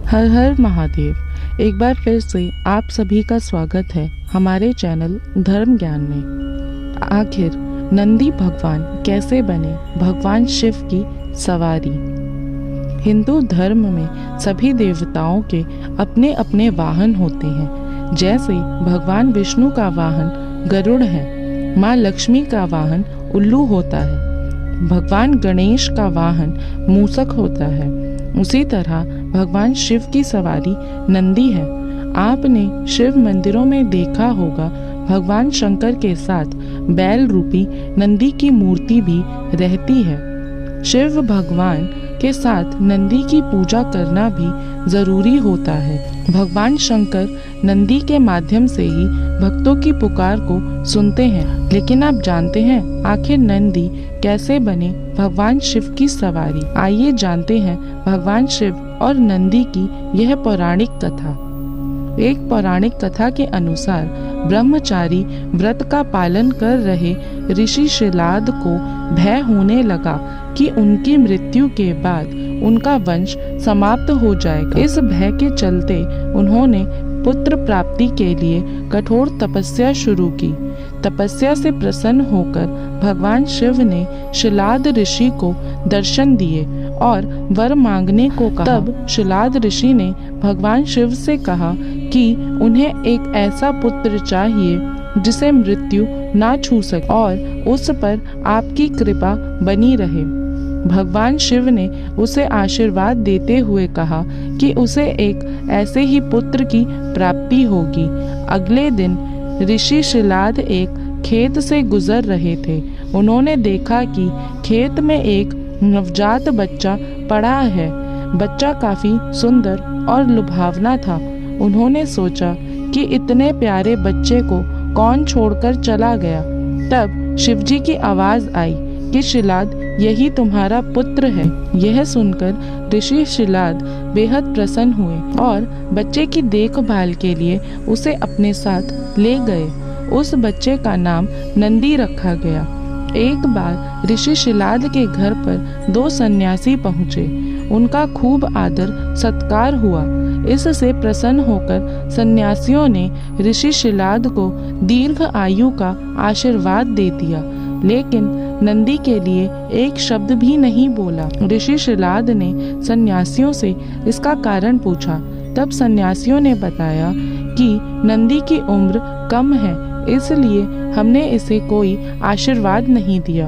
हर हर महादेव। एक बार फिर से आप सभी का स्वागत है हमारे चैनल धर्म ज्ञान में। आखिर नंदी भगवान कैसे बने भगवान शिव की सवारी। हिंदू धर्म में सभी देवताओं के अपने अपने वाहन होते हैं। जैसे भगवान विष्णु का वाहन गरुड़ है, माँ लक्ष्मी का वाहन उल्लू होता है, भगवान गणेश का वाहन मूसक होता है। उसी तरह भगवान शिव की सवारी नंदी है। आपने शिव मंदिरों में देखा होगा भगवान शंकर के साथ बैल रूपी नंदी की मूर्ति भी रहती है। शिव भगवान के साथ नंदी की पूजा करना भी जरूरी होता है। भगवान शंकर नंदी के माध्यम से ही भक्तों की पुकार को सुनते हैं। लेकिन आप जानते हैं आखिर नंदी कैसे बने भगवान शिव की सवारी। आइए जानते हैं भगवान शिव और नंदी की यह पौराणिक कथा। एक पौराणिक कथा के अनुसार ब्रह्मचारी व्रत का पालन कर रहे ऋषि शिलाद को भय होने लगा कि उनकी मृत्यु के बाद उनका वंश समाप्त हो जाएगा। इस भय के चलते उन्होंने पुत्र प्राप्ति के लिए कठोर तपस्या शुरू की। तपस्या से प्रसन्न होकर भगवान शिव ने शिलाद ऋषि को दर्शन दिए और वर मांगने को कहा। तब शिलाद ऋषि ने भगवान शिव से कहा कि उन्हें एक ऐसा पुत्र चाहिए जिसे मृत्यु ना छू सके और उस पर आपकी कृपा बनी रहे। भगवान शिव ने उसे आशीर्वाद देते हुए कहा कि उसे एक ऐसे ही पुत्र की प्राप्ति होगी। अगले दिन ऋषि शिलाद एक खेत से गुजर रहे थे। उन्होंने देखा कि खेत में एक नवजात बच्चा पड़ा है। बच्चा काफी सुंदर और लुभावना था। उन्होंने सोचा कि इतने प्यारे बच्चे को कौन छोड़कर चला गया। तब शिवजी की आवाज आई कि शिलाद यही तुम्हारा पुत्र है। यह सुनकर ऋषि शिलाद बेहद प्रसन्न हुए और बच्चे की देखभाल के लिए उसे अपने साथ ले गए। उस बच्चे का नाम नंदी रखा गया। एक बार ऋषि शिलाद के घर पर 2 सन्यासी पहुँचे। उनका खूब आदर सत्कार हुआ। इससे प्रसन्न होकर सन्यासियों ने ऋषि शिलाद को दीर्घ आयु का आशीर्वाद दे दिया, लेकिन नंदी के लिए एक शब्द भी नहीं बोला। ऋषि शिलाद ने सन्यासियों से इसका कारण पूछा। तब सन्यासियों ने बताया कि नंदी की उम्र कम है, इसलिए हमने इसे कोई आशीर्वाद नहीं दिया।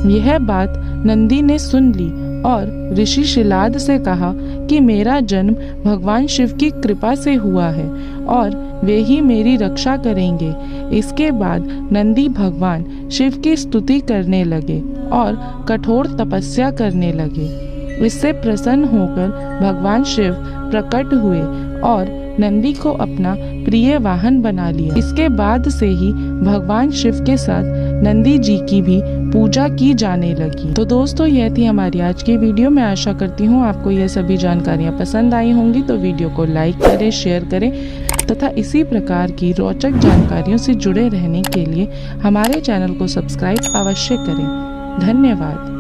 यह बात नंदी ने सुन ली और ऋषि शिलाद से कहा कि मेरा जन्म भगवान शिव की कृपा से हुआ है और वे ही मेरी रक्षा करेंगे। इसके बाद नंदी भगवान शिव की स्तुति करने लगे और कठोर तपस्या करने लगे। इससे प्रसन्न होकर भगवान शिव प्रकट हुए और नंदी को अपना प्रिय वाहन बना लिया। इसके बाद से ही भगवान शिव के साथ नंदी जी की भी पूजा की जाने लगी। तो दोस्तों, यह थी हमारी आज की वीडियो। मैं आशा करती हूँ आपको यह सभी जानकारियाँ पसंद आई होंगी। तो वीडियो को लाइक करें, शेयर करें तथा इसी प्रकार की रोचक जानकारियों से जुड़े रहने के लिए हमारे चैनल को सब्सक्राइब अवश्य करें। धन्यवाद।